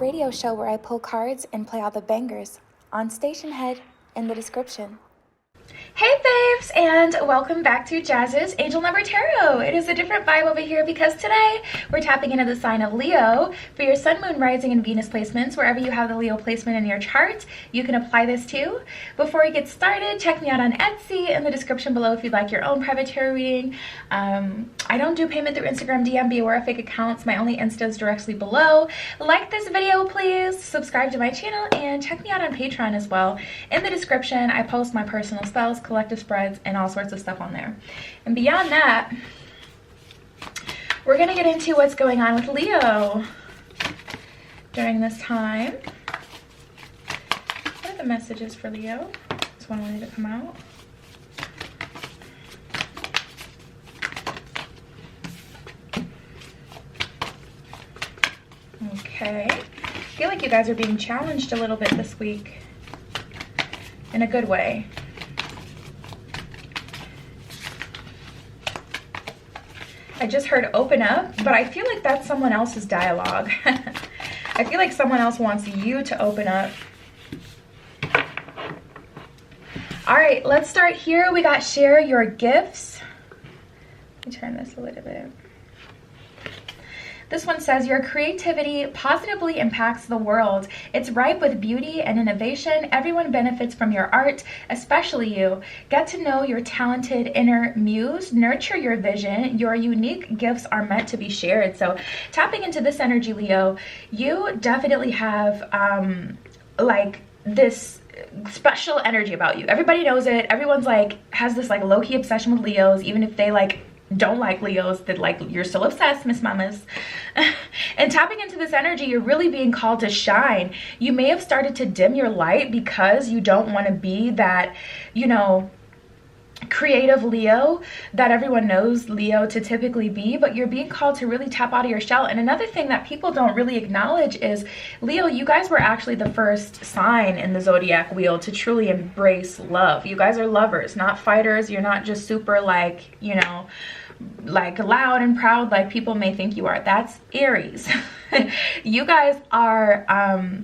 radio show where I pull cards and play all the bangers on Station Head in the description. Hey babes, and welcome back to Jazz's Angel Number Tarot. It is a different vibe over here because today we're tapping into the sign of Leo for your Sun, Moon, Rising, and Venus placements. Wherever you have the Leo placement in your chart, you can apply this to. Before we get started, check me out on Etsy in the description below if you'd like your own private tarot reading. I don't do payment through Instagram, DM, be aware of fake accounts. My only Insta is directly below. Like this video, please. Subscribe to my channel and check me out on Patreon as well. In the description, I post my personal spells, collective spreads, and all sorts of stuff on there. And beyond that, we're gonna get into what's going on with Leo during this time. What are the messages for Leo? This one wanted to come out. Okay. I feel like you guys are being challenged a little bit this week in a good way. I just heard open up, but I feel like that's someone else's dialogue. I feel like someone else wants you to open up. All right, let's start here. We got share your gifts. Let me turn this a little bit. This one says, your creativity positively impacts the world. It's ripe with beauty and innovation. Everyone benefits from your art, especially you. Get to know your talented inner muse. Nurture your vision. Your unique gifts are meant to be shared. So tapping into this energy, Leo, you definitely have like this special energy about you. Everybody knows it. Everyone's like has this like low-key obsession with Leos, even if they like don't like Leos, that like you're still obsessed, Miss Mamas. And tapping into this energy, you're really being called to shine. You may have started to dim your light because you don't want to be that, you know, creative Leo that everyone knows Leo to typically be, but you're being called to really tap out of your shell. And another thing that people don't really acknowledge is, Leo, you guys were actually the first sign in the Zodiac wheel to truly embrace love. You guys are lovers, not fighters. You're not just super like, you know, like loud and proud like people may think you are. That's Aries. You guys are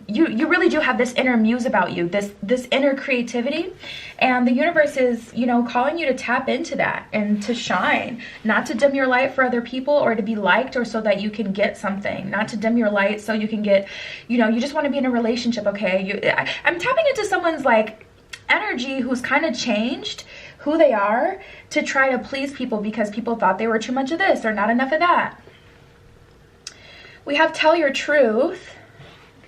you really do have this inner muse about you, this inner creativity, and the universe is, you know, calling you to tap into that and to shine, not to dim your light for other people or to be liked or so that you can get something, not to dim your light so you can get, you know, you just want to be in a relationship. Okay, I'm tapping into someone's like energy who's kind of changed who they are to try to please people because people thought they were too much of this or not enough of that. We have tell your truth,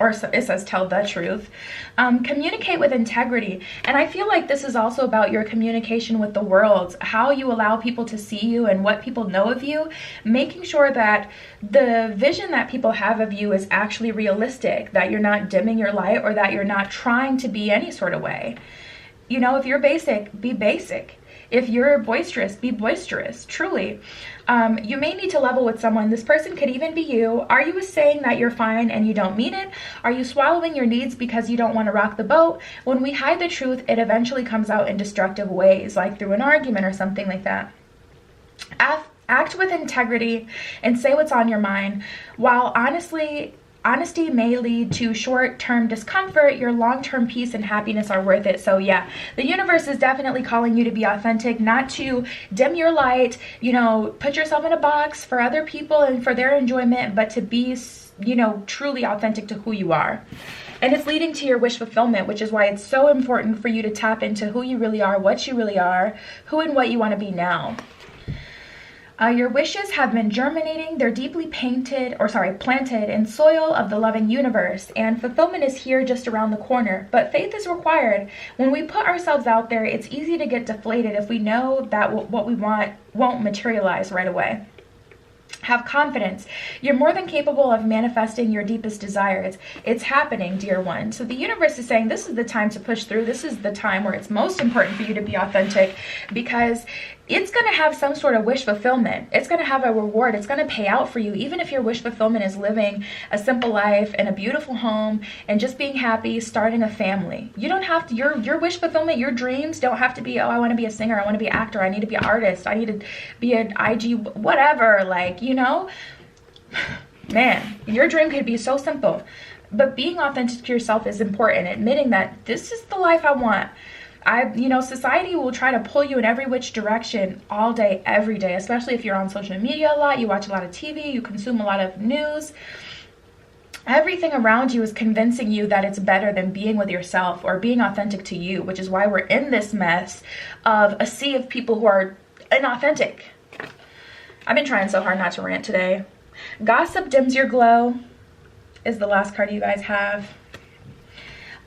or it says tell the truth. Communicate with integrity. And I feel like this is also about your communication with the world, how you allow people to see you and what people know of you, making sure that the vision that people have of you is actually realistic, that you're not dimming your light or that you're not trying to be any sort of way. You know, if you're basic, be basic. If you're boisterous, be boisterous, truly. You may need to level with someone. This person could even be you. Are you saying that you're fine and you don't mean it? Are you swallowing your needs because you don't want to rock the boat? When we hide the truth, it eventually comes out in destructive ways, like through an argument or something like that. Act with integrity and say what's on your mind. While honesty may lead to short-term discomfort, your long-term peace and happiness are worth it. So yeah, the universe is definitely calling you to be authentic, not to dim your light, you know, put yourself in a box for other people and for their enjoyment, but to be, you know, truly authentic to who you are. And it's leading to your wish fulfillment, which is why it's so important for you to tap into who you really are, what you really are, who and what you want to be now. Your wishes have been germinating. They're deeply planted in soil of the loving universe, and fulfillment is here just around the corner. But faith is required. When we put ourselves out there, it's easy to get deflated if we know that what we want won't materialize right away. Have confidence. You're more than capable of manifesting your deepest desires. It's happening, dear one. So the universe is saying this is the time to push through. This is the time where it's most important for you to be authentic, because it's going to have some sort of wish fulfillment. It's going to have a reward. It's going to pay out for you, even if your wish fulfillment is living a simple life in a beautiful home and just being happy, starting a family. You don't have to, your wish fulfillment, your dreams don't have to be, oh, I want to be a singer, I want to be an actor, I need to be an artist, I need to be an IG, whatever, like, you know, man, your dream could be so simple. But being authentic to yourself is important. Admitting that this is the life I want. Society will try to pull you in every which direction all day, every day, especially if you're on social media a lot, you watch a lot of TV, you consume a lot of news. Everything around you is convincing you that it's better than being with yourself or being authentic to you, which is why we're in this mess of a sea of people who are inauthentic. I've been trying so hard not to rant today. Gossip dims your glow is the last card you guys have.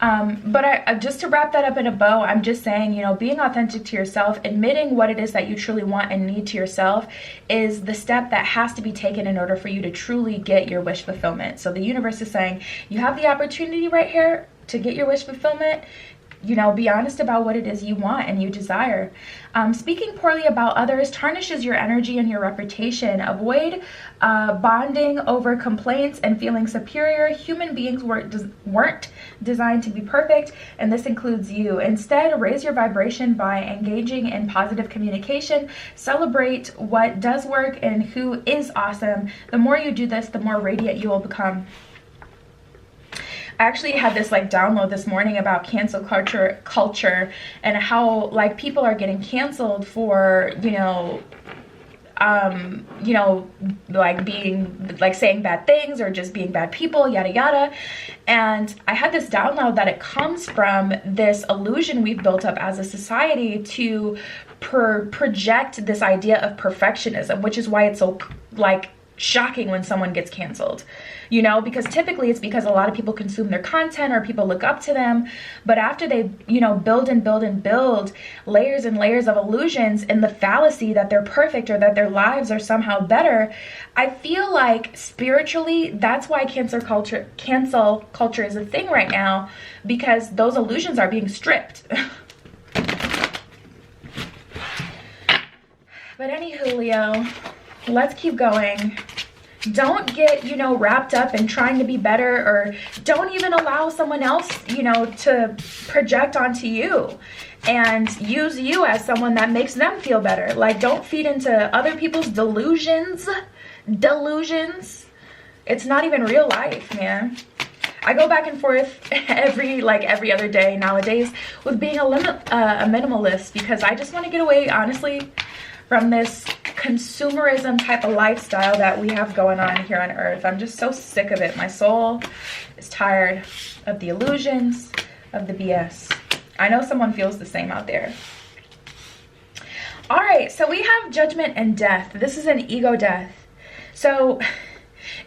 But I just to wrap that up in a bow, I'm just saying, being authentic to yourself, admitting what it is that you truly want and need to yourself is the step that has to be taken in order for you to truly get your wish fulfillment. So the universe is saying, you have the opportunity right here to get your wish fulfillment. Be honest about what it is you want and you desire. Speaking poorly about others tarnishes your energy and your reputation. Avoid bonding over complaints and feeling superior. Human beings weren't designed to be perfect, and this includes you. Instead, raise your vibration by engaging in positive communication. Celebrate what does work and who is awesome. The more you do this, the more radiant you will become. I actually had this download this morning about cancel culture and how people are getting canceled for being saying bad things or just being bad people, yada yada. And I had this download that it comes from this illusion we've built up as a society to project this idea of perfectionism, which is why it's so shocking when someone gets canceled, because typically it's because a lot of people consume their content or people look up to them. But after they, build and build and build layers and layers of illusions and the fallacy that they're perfect or that their lives are somehow better, I feel like spiritually, that's why cancel culture is a thing right now, because those illusions are being stripped. But anywho, Leo, let's keep going. Don't get, wrapped up in trying to be better, or don't even allow someone else, to project onto you and use you as someone that makes them feel better. Don't feed into other people's delusions. It's not even real life, man. I go back and forth every other day nowadays with being a minimalist, because I just want to get away, honestly, from this consumerism type of lifestyle that we have going on here on earth. I'm just so sick of it. My soul is tired of the illusions, of the BS. I know someone feels the same out there. All right, so we have judgment and death. This is an ego death. So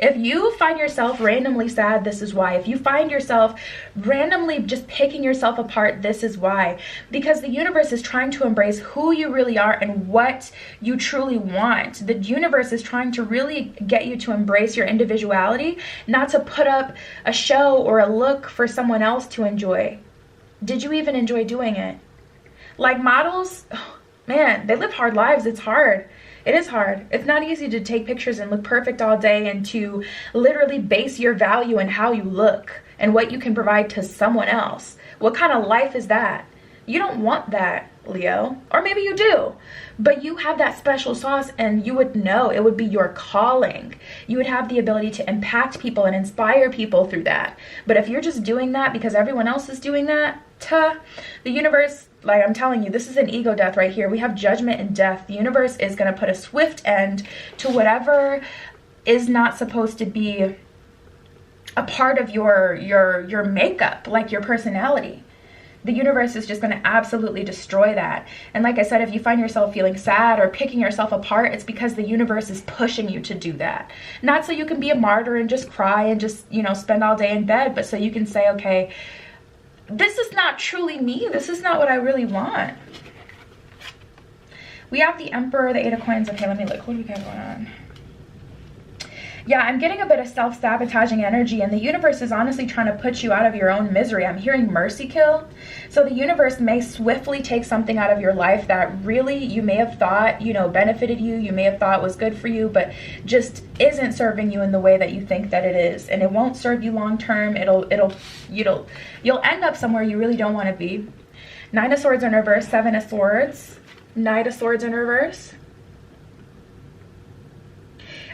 if you find yourself randomly sad, this is why. If you find yourself randomly just picking yourself apart, this is why. Because the universe is trying to embrace who you really are and what you truly want. The universe is trying to really get you to embrace your individuality, not to put up a show or a look for someone else to enjoy. Did you even enjoy doing it? Models, man, they live hard lives. It's hard. It is hard. It's not easy to take pictures and look perfect all day and to literally base your value in how you look and what you can provide to someone else. What kind of life is that? You don't want that, Leo. Or maybe you do. But you have that special sauce, and you would know. It would be your calling. You would have the ability to impact people and inspire people through that. But if you're just doing that because everyone else is doing that, the universe, I'm telling you, this is an ego death right here. We have judgment and death. The universe is going to put a swift end to whatever is not supposed to be a part of your makeup, like your personality. The universe is just going to absolutely destroy that. And like I said, if you find yourself feeling sad or picking yourself apart, it's because the universe is pushing you to do that. Not so you can be a martyr and just cry and just, spend all day in bed, but so you can say, okay, this is not truly me. This is not what I really want. We have the Emperor, the Eight of Coins. Okay, let me look. What do we got going on? Yeah, I'm getting a bit of self-sabotaging energy, and the universe is honestly trying to put you out of your own misery. I'm hearing mercy kill. So the universe may swiftly take something out of your life that really you may have thought, benefited you. You may have thought was good for you, but just isn't serving you in the way that you think that it is. And it won't serve you long term. You'll end up somewhere you really don't want to be. Nine of Swords in reverse, Seven of Swords, Knight of Swords in reverse.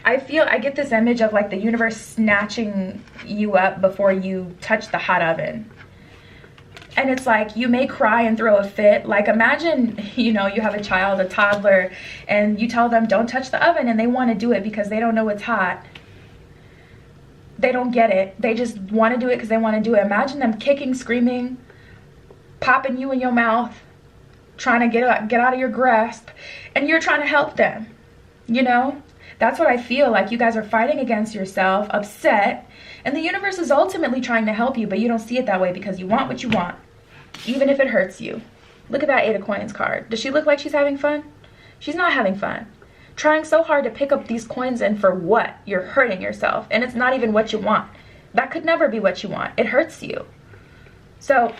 I get this image of like the universe snatching you up before you touch the hot oven. And it's like, you may cry and throw a fit. Like, imagine, you know, you have a child, a toddler, and you tell them don't touch the oven, and they want to do it because they don't know it's hot. They don't get it. They just want to do it because they want to do it. Imagine them kicking, screaming, popping you in your mouth, trying to get out of your grasp, and you're trying to help them. You know, that's what I feel like. You guys are fighting against yourself, upset, and the universe is ultimately trying to help you, but you don't see it that way because you want what you want, even if it hurts you. Look at that 8 of Coins card. Does she look like she's having fun? She's not having fun. Trying so hard to pick up these coins, and for what? You're hurting yourself, and it's not even what you want. That could never be what you want. It hurts you. So,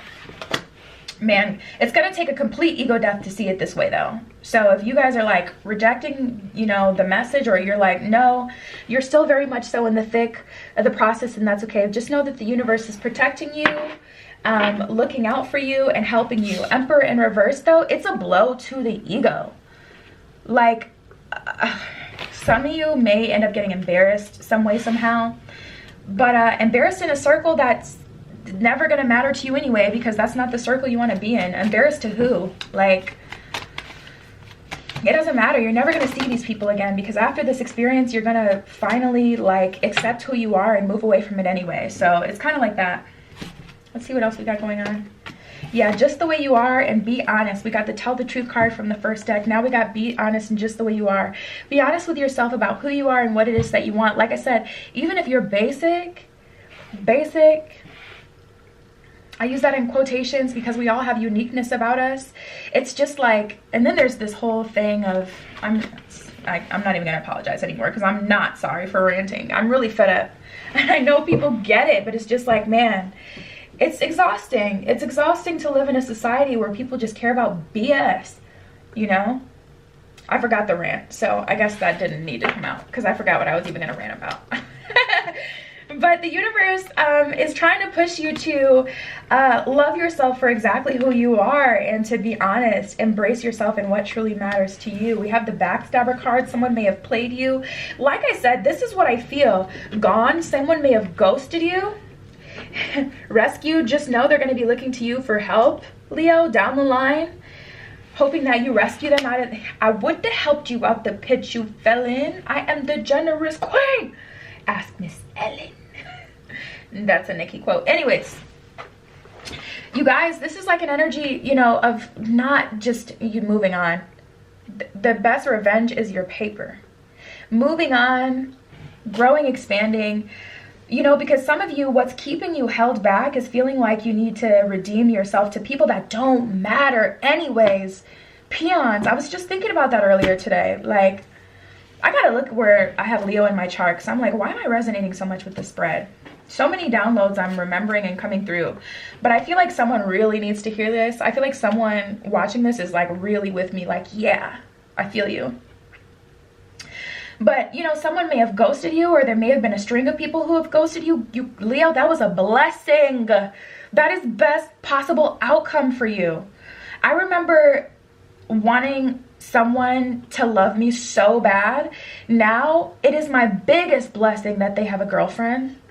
man, it's going to take a complete ego death to see it this way, though. So if you guys are like rejecting, you know, the message, or you're like, no, you're still very much so in the thick of the process, and that's okay. Just know that the universe is protecting you, looking out for you, and helping you. Emperor in reverse, though, it's a blow to the ego. Like, some of you may end up getting embarrassed some way, somehow. But embarrassed in a circle that's never going to matter to you anyway, because that's not the circle you want to be in. Embarrassed to who? Like, it doesn't matter. You're never going to see these people again, because after this experience, you're going to finally, like, accept who you are and move away from it anyway. So it's kind of like that. Let's see what else we got going on. Yeah, just the way you are and be honest. We got the Tell the Truth card from the first deck. Now we got be honest and just the way you are. Be honest with yourself about who you are and what it is that you want. Like I said, even if you're basic, I use that in quotations because we all have uniqueness about us. It's just like, and then there's this whole thing of, I'm not even going to apologize anymore because I'm not sorry for ranting. I'm really fed up. And I know people get it, but it's just like, man, it's exhausting. It's exhausting to live in a society where people just care about BS, you know? I forgot the rant, so I guess that didn't need to come out because I forgot what I was even going to rant about. But the universe is trying to push you to love yourself for exactly who you are and to be honest, embrace yourself and what truly matters to you. We have the Backstabber card. Someone may have played you. Like I said, this is what I feel. Gone. Someone may have ghosted you. Rescue. Just know they're going to be looking to you for help, Leo, down the line. Hoping that you rescue them out of... I would have helped you out the pit you fell in. I am the generous queen. Ask Miss Ellen. That's a Nikki quote. Anyways, you guys, this is like an energy, you know, of not just you moving on. The best revenge is your paper. Moving on, growing, expanding, you know, because some of you, what's keeping you held back is feeling like you need to redeem yourself to people that don't matter anyways. Peons. I was just thinking about that earlier today. Like, I gotta look where I have Leo in my chart because I'm like, why am I resonating so much with the spread? So many downloads I'm remembering and coming through. But I feel like someone really needs to hear this. I feel like someone watching this is like really with me, like, yeah, I feel you. But, you know, someone may have ghosted you, or there may have been a string of people who have ghosted you. Leo, that was a blessing. That is best possible outcome for you. I remember wanting someone to love me so bad. Now it is my biggest blessing that they have a girlfriend,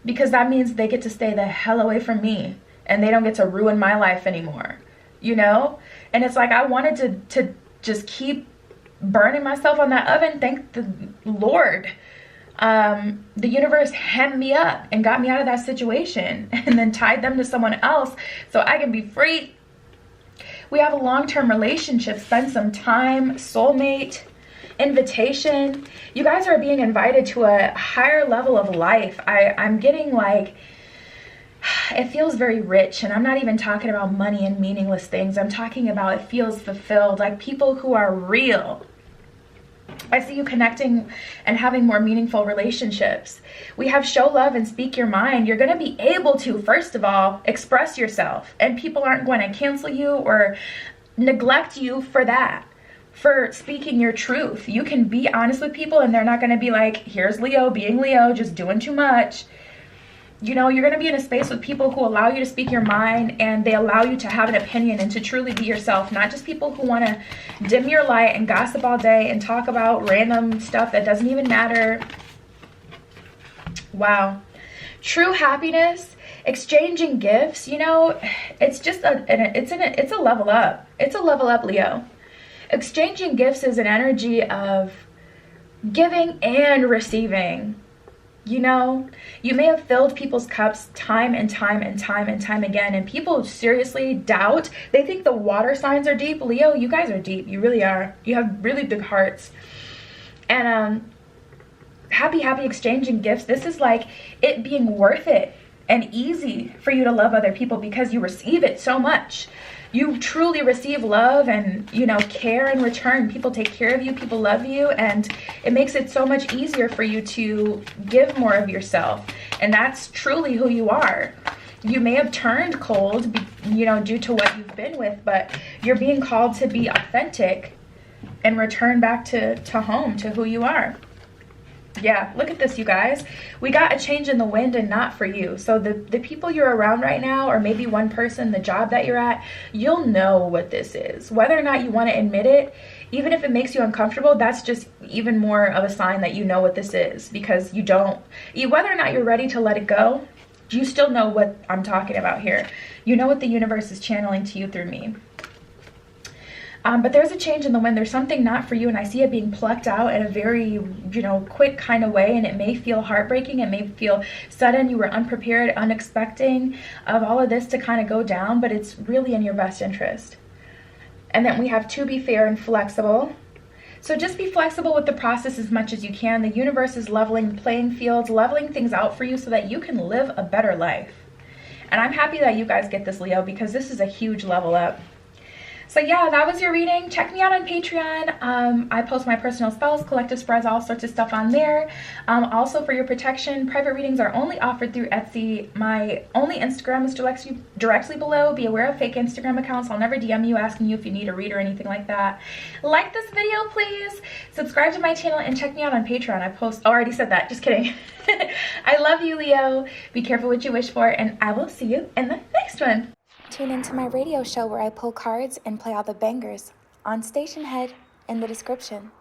because that means they get to stay the hell away from me and they don't get to ruin my life anymore, you know? And it's like, I wanted to just keep burning myself on that oven. Thank the Lord. The universe hemmed me up and got me out of that situation and then tied them to someone else so I can be free. We have a long-term relationship, spend some time, soulmate, invitation. You guys are being invited to a higher level of life. I'm getting like, it feels very rich, and I'm not even talking about money and meaningless things. I'm talking about it feels fulfilled, like people who are real. I see you connecting and having more meaningful relationships. We have show love and speak your mind. You're going to be able to, first of all, express yourself, and people aren't going to cancel you or neglect you for that, for speaking your truth. You can be honest with people and they're not going to be like, here's Leo being Leo, just doing too much. You know, you're going to be in a space with people who allow you to speak your mind, and they allow you to have an opinion and to truly be yourself. Not just people who want to dim your light and gossip all day and talk about random stuff that doesn't even matter. Wow. True happiness, exchanging gifts, you know, it's just it's a level up. It's a level up, Leo. Exchanging gifts is an energy of giving and receiving. You know, you may have filled people's cups time and time and time and time again, and people seriously doubt. They think the water signs are deep. Leo, you guys are deep. You really are. You have really big hearts. And happy exchanging gifts. This is like it being worth it and easy for you to love other people because you receive it so much. You truly receive love and, you know, care in return. People take care of you, people love you, and it makes it so much easier for you to give more of yourself. And that's truly who you are. You may have turned cold, you know, due to what you've been with, but you're being called to be authentic and return back to home, to who you are. Yeah, look at this, you guys. We got a change in the wind and not for you. So the people you're around right now, or maybe one person, the job that you're at, you'll know what this is. Whether or not you want to admit it, even if it makes you uncomfortable, that's just even more of a sign that you know what this is, because whether or not you're ready to let it go, you still know what I'm talking about here. You know what the universe is channeling to you through me. But there's a change in the wind. There's something not for you, and I see it being plucked out in a very, you know, quick kind of way, and it may feel heartbreaking. It may feel sudden. You were unprepared, unexpecting of all of this to kind of go down, but it's really in your best interest. And then we have to be fair and flexible. So just be flexible with the process as much as you can. The universe is leveling playing fields, leveling things out for you so that you can live a better life. And I'm happy that you guys get this, Leo, because this is a huge level up. So yeah, that was your reading. Check me out on Patreon. I post my personal spells, collective spreads, all sorts of stuff on there. Also, for your protection, private readings are only offered through Etsy. My only Instagram is directly below. Be aware of fake Instagram accounts. I'll never DM you asking you if you need a read or anything like that. Like this video, please. Subscribe to my channel and check me out on Patreon. I post, oh, I already said that. Just kidding. I love you, Leo. Be careful what you wish for, and I will see you in the next one. Tune into my radio show where I pull cards and play all the bangers on Station Head in the description.